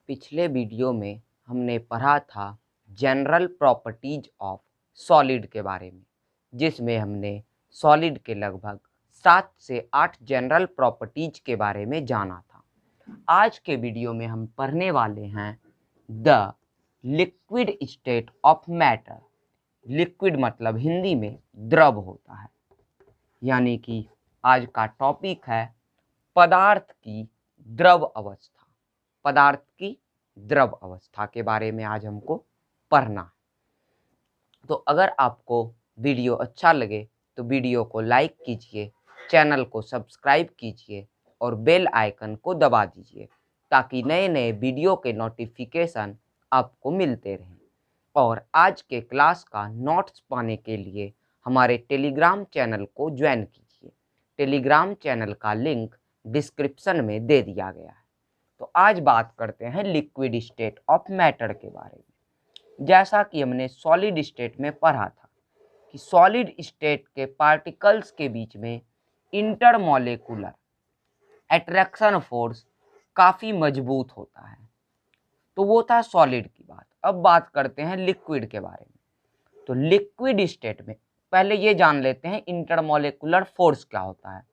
पिछले वीडियो में हमने पढ़ा था जनरल प्रॉपर्टीज ऑफ सॉलिड के बारे में, जिसमें हमने सॉलिड के लगभग 7 से 8 जनरल प्रॉपर्टीज के बारे में जाना था। आज के वीडियो में हम पढ़ने वाले हैं the liquid state of matter. Liquid मतलब हिंदी में द्रव होता है, यानी कि आज का टॉपिक है पदार्थ की द्रव अवस्था। पदार्थ की द्रव अवस्था के बारे में आज हमको पढ़ना है। तो अगर आपको वीडियो अच्छा लगे तो वीडियो को लाइक कीजिए, चैनल को सब्सक्राइब कीजिए और बेल आइकन को दबा दीजिए ताकि नए नए वीडियो के नोटिफिकेशन आपको मिलते रहें। और आज के क्लास का नोट्स पाने के लिए हमारे टेलीग्राम चैनल को ज्वाइन कीजिए। टेलीग्राम चैनल का लिंक डिस्क्रिप्शन में दे दिया गया है। तो आज बात करते हैं लिक्विड स्टेट ऑफ मैटर के बारे में। जैसा कि हमने सॉलिड स्टेट में पढ़ा था कि सॉलिड स्टेट के पार्टिकल्स के बीच में इंटरमॉलिक्यूलर अट्रैक्शन फोर्स काफ़ी मजबूत होता है। तो वो था सॉलिड की बात। अब बात करते हैं लिक्विड के बारे में। तो लिक्विड स्टेट में पहले ये जान लेते हैं इंटरमॉलिक्यूलर फोर्स क्या होता है।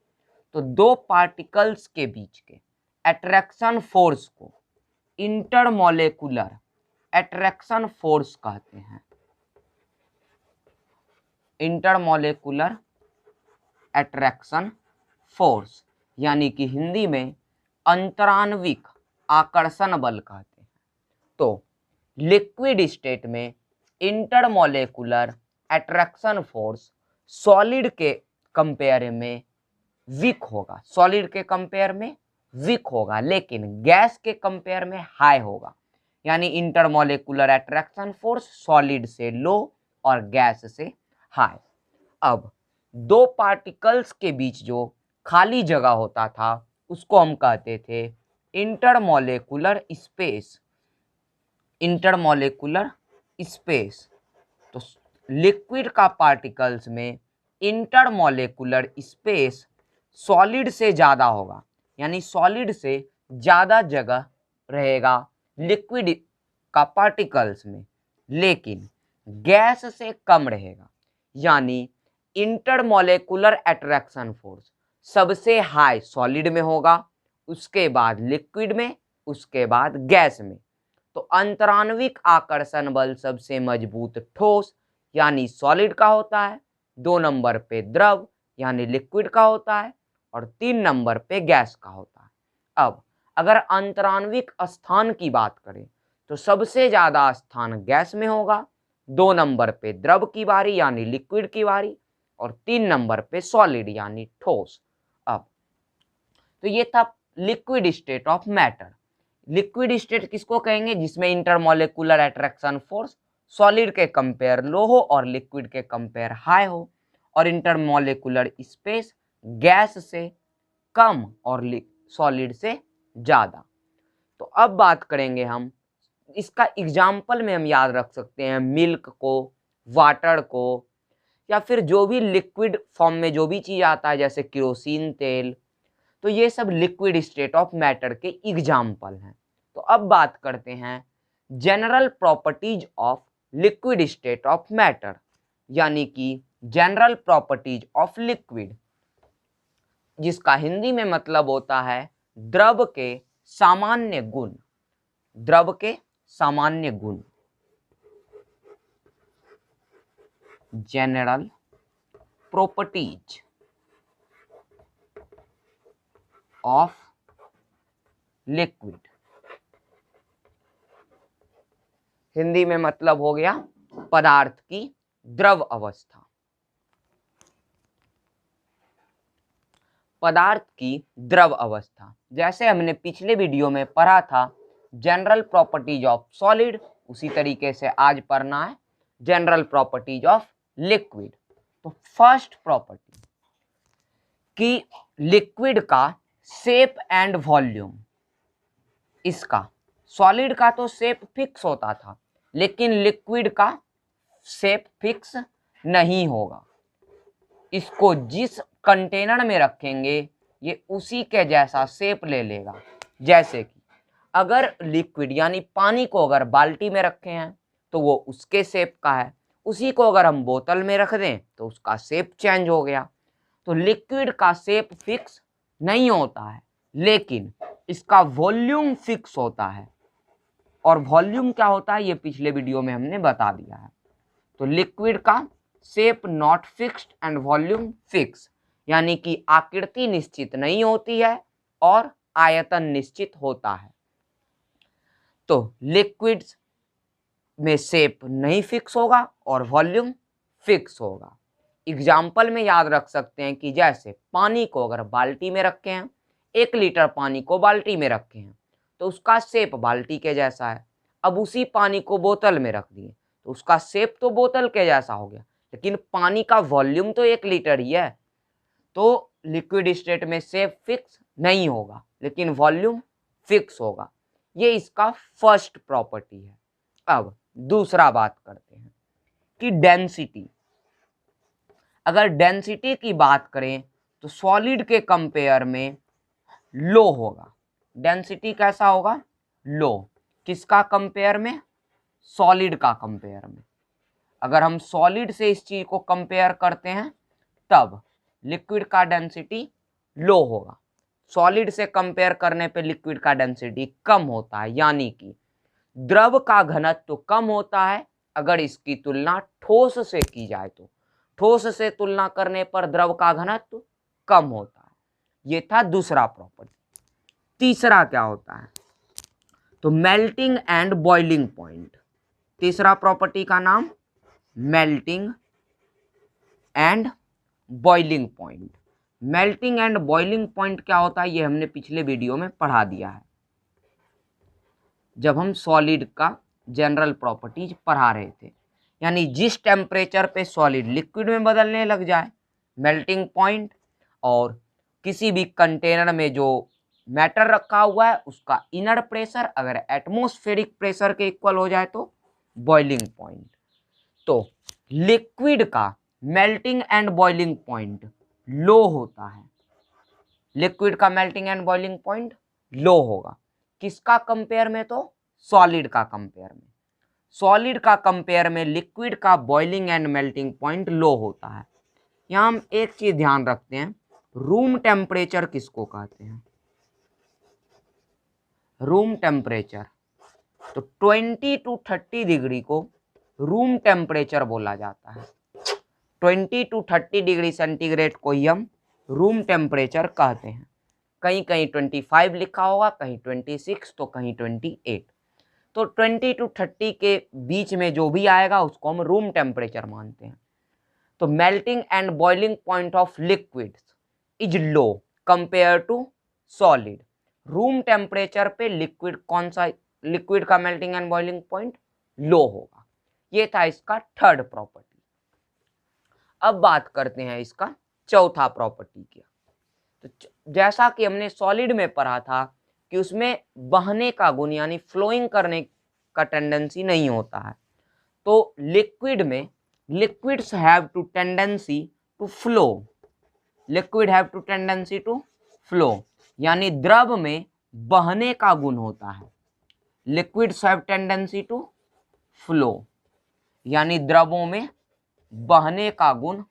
तो दो पार्टिकल्स के बीच के अट्रैक्शन फोर्स को इंटरमॉलिक्यूलर अट्रैक्शन फोर्स कहते हैं। इंटरमॉलिक्यूलर अट्रैक्शन फोर्स यानी कि हिंदी में अंतराण्विक आकर्षण बल कहते हैं। तो लिक्विड स्टेट में इंटरमॉलिक्यूलर अट्रैक्शन फोर्स सॉलिड के कंपेयर में वीक होगा। सॉलिड के कंपेयर में वीक होगा, लेकिन गैस के कंपेयर में हाई होगा। यानी इंटरमॉलिक्यूलर अट्रैक्शन फोर्स सॉलिड से लो और गैस से हाई। अब दो पार्टिकल्स के बीच जो खाली जगह होता था उसको हम कहते थे इंटरमॉलिक्यूलर स्पेस। Intermolecular space. तो लिक्विड का पार्टिकल्स में इंटरमॉलिक्यूलर स्पेस सॉलिड से ज़्यादा होगा, यानी सॉलिड से ज़्यादा जगह रहेगा लिक्विड का पार्टिकल्स में, लेकिन गैस से कम रहेगा। यानी इंटरमॉलिक्यूलर अट्रैक्शन फोर्स सबसे हाई सॉलिड में होगा, उसके बाद लिक्विड में, उसके बाद गैस में। तो अंतराण्विक आकर्षण बल सबसे मजबूत ठोस यानी सॉलिड का होता है, 2 नंबर पे द्रव यानी लिक्विड का होता है और 3 नंबर पे गैस का होता है। अब अगर अंतराण्विक स्थान की बात करें तो सबसे ज़्यादा स्थान गैस में होगा, 2 नंबर पे द्रव की बारी यानी लिक्विड की बारी और 3 नंबर पे सॉलिड यानी ठोस। अब तो ये था liquid state of matter. Liquid state किसको कहेंगे? जिसमें इंटरमॉलिक्यूलर अट्रैक्शन फोर्स सॉलिड के कंपेयर लो हो और लिक्विड के कंपेयर हाई हो, और इंटरमॉलिक्यूलर स्पेस गैस से कम और सॉलिड से ज़्यादा। तो अब बात करेंगे हम इसका एग्जाम्पल में हम याद रख सकते हैं मिल्क को, वाटर को, या फिर जो भी लिक्विड फॉर्म में जो भी चीज़ आता है जैसे केरोसिन तेल। तो ये सब लिक्विड स्टेट ऑफ मैटर के एग्जाम्पल हैं। तो अब बात करते हैं general properties of liquid state of matter, यानी कि जनरल प्रॉपर्टीज ऑफ लिक्विड, जिसका हिंदी में मतलब होता है द्रव के सामान्य गुण। द्रव के सामान्य गुण, general properties of liquid. Hindi में मतलब हो गया पदार्थ की द्रव अवस्था। पदार्थ की द्रव अवस्था, जैसे हमने पिछले वीडियो में पढ़ा था जनरल प्रॉपर्टीज ऑफ सॉलिड, उसी तरीके से आज पढ़ना है जनरल प्रॉपर्टीज ऑफ लिक्विड। तो फर्स्ट प्रॉपर्टी कि लिक्विड का शेप एंड वॉल्यूम। इसका सॉलिड का तो शेप फिक्स होता था, लेकिन लिक्विड का शेप फिक्स नहीं होगा। इसको जिस कंटेनर में रखेंगे ये उसी के जैसा शेप ले लेगा। जैसे कि अगर लिक्विड यानी पानी को अगर बाल्टी में रखे हैं तो वो उसके शेप का है, उसी को अगर हम बोतल में रख दें तो उसका शेप चेंज हो गया। तो लिक्विड का शेप फिक्स नहीं होता है, लेकिन इसका वॉल्यूम फिक्स होता है। और वॉल्यूम क्या होता है ये पिछले वीडियो में हमने बता दिया है। तो लिक्विड का shape not fixed and volume fix, यानी कि आकृति निश्चित नहीं होती है और आयतन निश्चित होता है। तो लिक्विड्स में शेप नहीं फिक्स होगा और वॉल्यूम फिक्स होगा। एग्जाम्पल में याद रख सकते हैं कि जैसे पानी को अगर बाल्टी में रखे हैं, 1 लीटर पानी को बाल्टी में रखे हैं तो उसका शेप बाल्टी के जैसा है। अब उसी पानी को बोतल में रख दिए तो उसका शेप तो बोतल के जैसा हो गया, लेकिन पानी का वॉल्यूम तो 1 लीटर ही है। तो लिक्विड स्टेट में शेप फिक्स नहीं होगा लेकिन वॉल्यूम फिक्स होगा। ये इसका फर्स्ट प्रॉपर्टी है। अब दूसरा बात करते हैं कि डेंसिटी। अगर डेंसिटी की बात करें तो सॉलिड के कंपेयर में लो होगा। डेंसिटी कैसा होगा? लो। किसका कंपेयर में? सॉलिड का कंपेयर में। अगर हम सॉलिड से इस चीज को कंपेयर करते हैं तब लिक्विड का डेंसिटी लो होगा। सॉलिड से कंपेयर करने पे लिक्विड का डेंसिटी कम होता है, यानी कि द्रव का घनत्व कम होता है अगर इसकी तुलना ठोस से की जाए तो। ठोस से तुलना करने पर द्रव का घनत्व कम होता है। ये था दूसरा प्रॉपर्टी। तीसरा क्या होता है? तो मेल्टिंग एंड बॉइलिंग पॉइंट। तीसरा प्रॉपर्टी का नाम melting and boiling point. Melting and boiling point क्या होता है ये हमने पिछले वीडियो में पढ़ा दिया है, जब हम सॉलिड का जनरल प्रॉपर्टीज पढ़ा रहे थे। यानी जिस टेम्परेचर पे सॉलिड लिक्विड में बदलने लग जाए, मेल्टिंग पॉइंट। और किसी भी कंटेनर में जो मैटर रखा हुआ है उसका इनर प्रेशर अगर एटमॉस्फेरिक प्रेशर के इक्वल हो जाए तो बॉइलिंग पॉइंट। तो लिक्विड का मेल्टिंग एंड बॉइलिंग पॉइंट लो होता है। लिक्विड का melting and boiling point low होगा। किसका कंपेयर में? तो सॉलिड का कंपेयर में। सॉलिड का कंपेयर में लिक्विड का बॉइलिंग एंड मेल्टिंग पॉइंट लो होता है। यहाँ हम एक चीज ध्यान रखते हैं, रूम टेम्परेचर किसको कहते हैं? Room temperature. तो 20 to 30 डिग्री को रूम टेम्परेचर बोला जाता है। 20 to 30 डिग्री सेंटीग्रेड को ही हम रूम टेम्परेचर कहते हैं। कहीं कहीं 25 लिखा होगा, कहीं 26 तो कहीं 28। तो 20 to 30 के बीच में जो भी आएगा उसको हम रूम टेम्परेचर मानते हैं। तो melting and boiling point of liquids is low compare to solid. Room temperature पे लिक्विड कौन सा, लिक्विड का melting and boiling point low होगा। ये था इसका थर्ड प्रॉपर्टी। अब बात करते हैं इसका चौथा प्रॉपर्टी की। तो जैसा कि हमने सॉलिड में पढ़ा था कि उसमें बहने का गुण यानी फ्लोइंग करने का टेंडेंसी नहीं होता है, तो लिक्विड में liquids have to tendency to flow. Liquid have to tendency to flow, यानी द्रव में बहने का गुण होता है। Liquids have tendency to flow, यानी द्रवों में बहने का गुण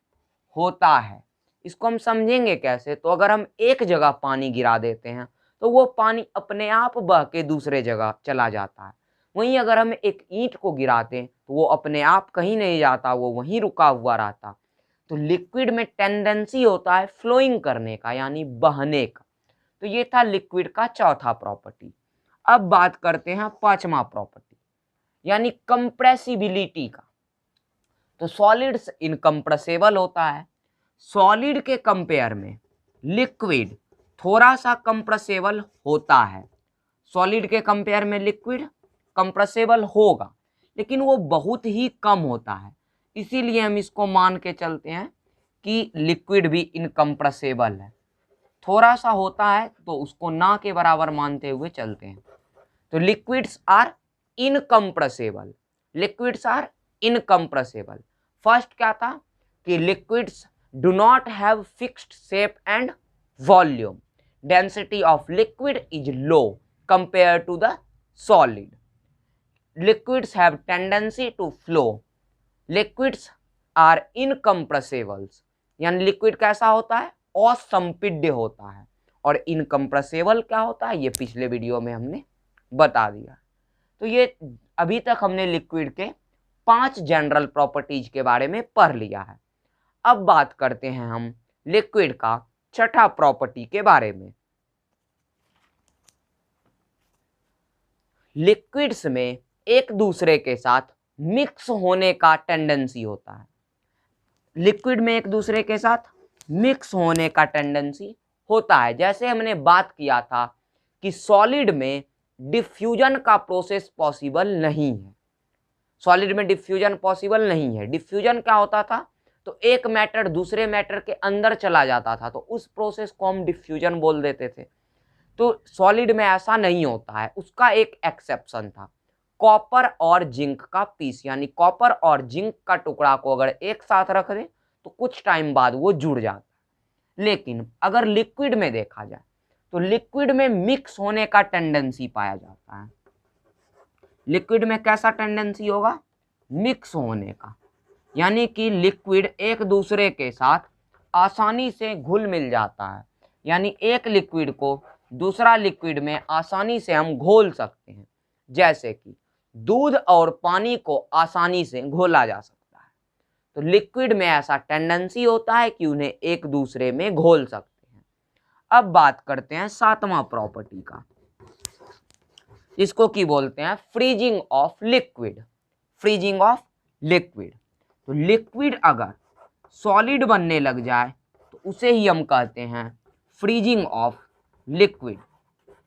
होता है। इसको हम समझेंगे कैसे? तो अगर हम एक जगह पानी गिरा देते हैं तो वो पानी अपने आप बह के दूसरे जगह चला जाता है। वहीं अगर हम एक ईंट को गिराते हैं तो वो अपने आप कहीं नहीं जाता, वो वहीं रुका हुआ रहता। तो लिक्विड में टेंडेंसी होता है फ्लोइंग करने का यानी बहने का। तो ये था लिक्विड का चौथा प्रॉपर्टी। अब बात करते हैं पांचवा प्रॉपर्टी यानी कंप्रेसिबिलिटी का। तो सॉलिड्स इनकम्प्रेसिबल होता है। सॉलिड के कंपेयर में लिक्विड थोड़ा सा कंप्रेसिबल होता है। सॉलिड के कंपेयर में लिक्विड कंप्रेसिबल होगा लेकिन वो बहुत ही कम होता है। इसीलिए हम इसको मान के चलते हैं कि लिक्विड भी इनकम्प्रेसिबल है। थोड़ा सा होता है तो उसको ना के बराबर मानते हुए चलते हैं। तो liquids are incompressible. Liquids are incompressible. First क्या था कि liquids do not have fixed shape and volume. Density of liquid is low compared to the solid. Liquids have tendency to flow. Liquids are incompressibles. यानी liquid कैसा होता है, असंपीड्य होता है, और इनकम्प्रेसिबल क्या होता है, ये पिछले वीडियो में हमने बता दिया। तो ये अभी तक हमने लिक्विड के 5 जनरल प्रॉपर्टीज के बारे में पढ़ लिया है। अब बात करते हैं हम लिक्विड का छठा प्रॉपर्टी के बारे में। लिक्विड्स में एक दूसरे के साथ मिक्स होने का टेंडेंसी होता है। लिक्विड में एक दूसरे के साथ मिक्स होने का टेंडेंसी होता है। जैसे हमने बात किया था कि सॉलिड में डिफ्यूजन का प्रोसेस पॉसिबल नहीं है। सॉलिड में डिफ्यूजन पॉसिबल नहीं है। डिफ्यूजन क्या होता था, तो एक मैटर दूसरे मैटर के अंदर चला जाता था, तो उस प्रोसेस को हम डिफ्यूजन बोल देते थे। तो सॉलिड में ऐसा नहीं होता है। उसका एक एक्सेप्शन था, कॉपर और जिंक का पीस, यानी कॉपर और जिंक का टुकड़ा को अगर एक साथ रख दें तो कुछ टाइम बाद वो जुड़ जाता है। लेकिन अगर लिक्विड में देखा जाए तो लिक्विड में मिक्स होने का टेंडेंसी पाया जाता है। लिक्विड में कैसा टेंडेंसी होगा, मिक्स होने का, यानी कि लिक्विड एक दूसरे के साथ आसानी से घुल मिल जाता है। यानी एक लिक्विड को दूसरा लिक्विड में आसानी से हम घोल सकते हैं। जैसे कि दूध और पानी को आसानी से घोला जा सकता है, तो लिक्विड में ऐसा टेंडेंसी होता है कि उन्हें एक दूसरे में घोल सकते हैं। अब बात करते हैं 7वां प्रॉपर्टी का, इसको की बोलते हैं freezing of liquid. Freezing of liquid, तो लिक्विड अगर सॉलिड बनने लग जाए तो उसे ही हम कहते हैं फ्रीजिंग ऑफ लिक्विड।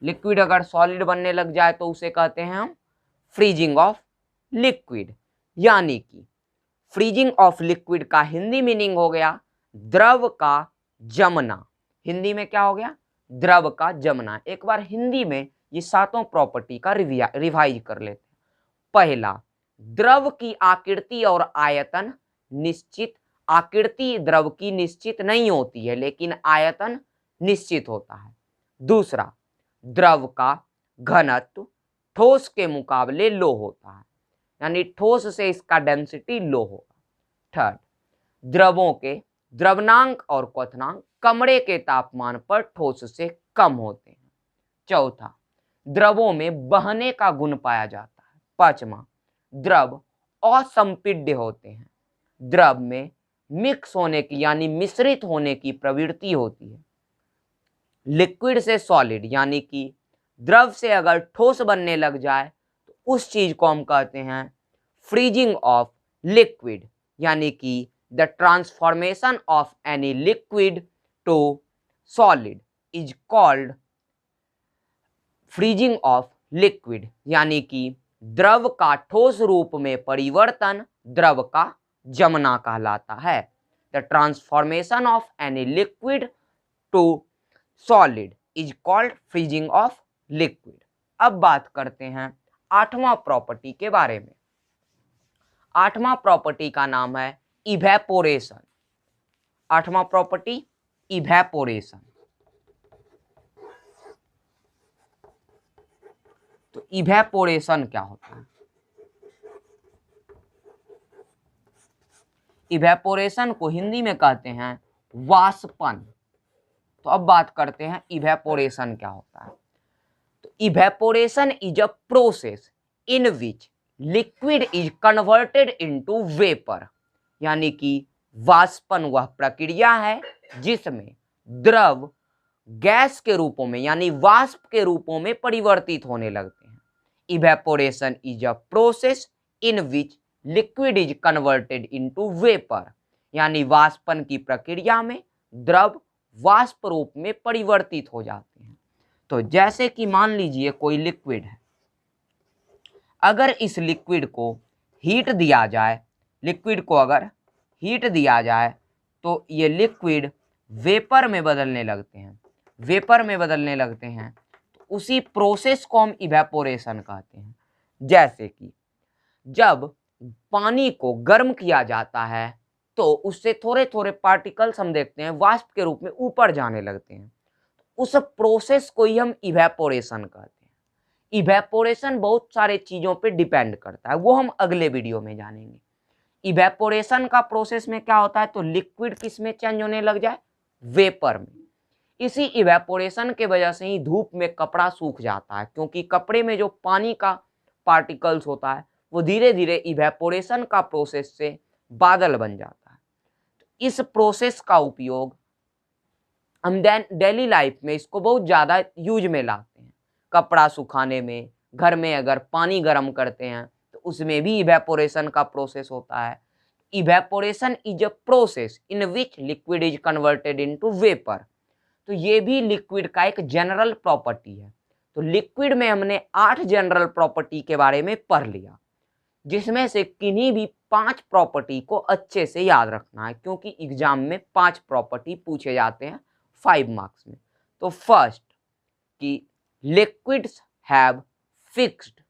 लिक्विड अगर सॉलिड बनने लग जाए तो उसे कहते हैं हम फ्रीजिंग ऑफ लिक्विड। यानी कि फ्रीजिंग ऑफ लिक्विड का हिंदी मीनिंग हो गया द्रव का जमना। हिंदी में क्या हो गया, द्रव का जमना। एक बार हिंदी में ये 7 प्रॉपर्टी का रिवाइज कर लेते हैं। पहला, द्रव की आकृति और आयतन निश्चित। आकृति द्रव की निश्चित नहीं होती है, लेकिन आयतन निश्चित होता है। दूसरा, द्रव का घनत्व ठोस के मुकाबले लो होता है, यानी ठोस से इसका डेंसिटी लो होगा। थर्ड, द्रवों के द्रवनांक और क्वथनांक कमरे के तापमान पर ठोस से कम होते हैं। चौथा, द्रवों में बहने का गुण पाया जाता है। पांचवा, द्रव असंपीड्य होते हैं। द्रव में मिक्स होने की यानी मिश्रित होने की प्रवृत्ति होती है। लिक्विड से सॉलिड यानी कि द्रव से अगर ठोस बनने लग जाए तो उस चीज को हम कहते हैं फ्रीजिंग ऑफ लिक्विड, यानी कि the transformation of any liquid to solid is called freezing of liquid. यानी कि द्रव का ठोस रूप में परिवर्तन द्रव का जमना कहलाता है। The transformation of any liquid to solid is called freezing of liquid. अब बात करते हैं 8वां प्रॉपर्टी के बारे में। 8वां प्रॉपर्टी का नाम है इवेपोरेशन। 8वां प्रॉपर्टी इवेपोरेशन। तो इवेपोरेशन क्या होता है? इवेपोरेशन को हिंदी में कहते हैं वाष्पन। तो अब बात करते हैं इवेपोरेशन क्या होता है। तो evaporation is a process in which liquid is converted into vapour. यानी कि वाष्पन वह प्रक्रिया है जिसमें द्रव गैस के रूपों में यानी वाष्प के रूपों में परिवर्तित होने लगते हैं। Evaporation is a process in which liquid is converted into vapour, यानी वाष्पन की प्रक्रिया में द्रव वाष्प रूप में परिवर्तित हो जाते हैं। तो जैसे कि मान लीजिए कोई लिक्विड है, अगर इस लिक्विड को हीट दिया जाए, लिक्विड को अगर हीट दिया जाए तो ये लिक्विड वेपर में बदलने लगते हैं। वेपर में बदलने लगते हैं तो उसी प्रोसेस को हम इवेपोरेशन कहते हैं। जैसे कि जब पानी को गर्म किया जाता है तो उससे थोड़े थोड़े पार्टिकल्स हम देखते हैं वाष्प के रूप में ऊपर जाने लगते हैं। उस प्रोसेस को ही हम इवेपोरेशन कहते हैं। इवेपोरेशन बहुत सारे चीजों पे डिपेंड करता है, वो हम अगले वीडियो में जानेंगे। इवेपोरेशन का प्रोसेस में क्या होता है, तो लिक्विड किस में चेंज होने लग जाए, वेपर में। इसी इवेपोरेशन के वजह से ही धूप में कपड़ा सूख जाता है, क्योंकि कपड़े में जो पानी का पार्टिकल्स होता है वो धीरे धीरे इवेपोरेशन का प्रोसेस से बादल बन जाता है। इस प्रोसेस का उपयोग हम डेली लाइफ में इसको बहुत ज़्यादा यूज में लाते हैं। कपड़ा सुखाने में, घर में अगर पानी गर्म करते हैं तो उसमें भी इवेपोरेशन का प्रोसेस होता है। Evaporation is a process in which liquid is converted into vapour. तो ये भी लिक्विड का एक जनरल प्रॉपर्टी है। तो लिक्विड में हमने 8 जनरल प्रॉपर्टी के बारे में पढ़ लिया, जिसमें से किन्हीं भी 5 प्रॉपर्टी को अच्छे से याद रखना है, क्योंकि एग्जाम में 5 प्रॉपर्टी पूछे जाते हैं 5 मार्क्स में। तो फर्स्ट कि liquids have fixed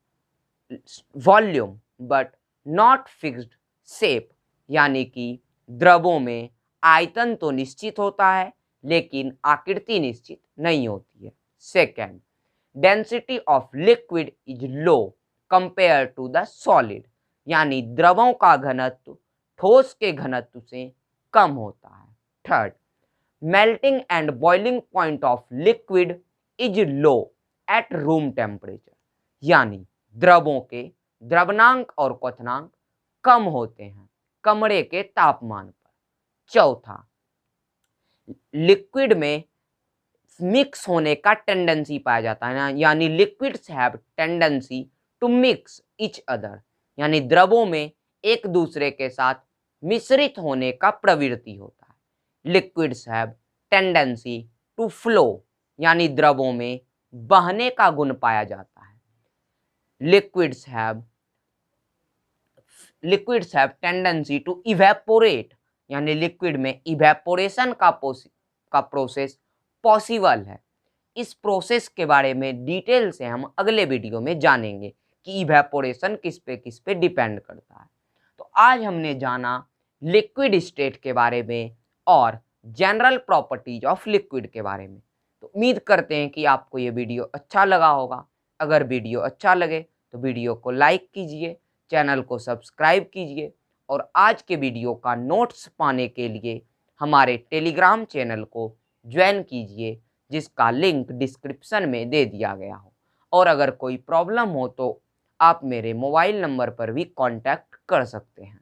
volume but not fixed shape, यानी कि द्रवों में आयतन तो निश्चित होता है लेकिन आकृति निश्चित नहीं होती है। Second, density of liquid is low compare to the solid, यानी द्रवों का घनत्व ठोस के घनत्व से कम होता है। Third, melting and boiling point of liquid is low at room temperature, यानी द्रवों के द्रवनांक और क्वथनांक कम होते हैं कमरे के तापमान पर। चौथा, लिक्विड में मिक्स होने का टेंडेंसी पाया जाता है ना, यानी liquids have tendency to mix each other, यानी द्रवों में एक दूसरे के साथ मिश्रित होने का प्रवृत्ति होता है। Liquids have tendency to flow, यानी द्रवों में बहने का गुण पाया जाता है। Liquids have tendency to evaporate, यानी लिक्विड में इवेपोरेशन का प्रोसेस पॉसिबल है। इस प्रोसेस के बारे में डिटेल से हम अगले वीडियो में जानेंगे कि इवेपोरेशन किस पे डिपेंड करता है। तो आज हमने जाना लिक्विड स्टेट के बारे में और जनरल प्रॉपर्टीज ऑफ लिक्विड के बारे में। तो उम्मीद करते हैं कि आपको ये वीडियो अच्छा लगा होगा। अगर वीडियो अच्छा लगे तो वीडियो को लाइक कीजिए, चैनल को सब्सक्राइब कीजिए और आज के वीडियो का नोट्स पाने के लिए हमारे टेलीग्राम चैनल को ज्वाइन कीजिए, जिसका लिंक डिस्क्रिप्शन में दे दिया गया हो। और अगर कोई प्रॉब्लम हो तो आप मेरे मोबाइल नंबर पर भी कांटेक्ट कर सकते हैं।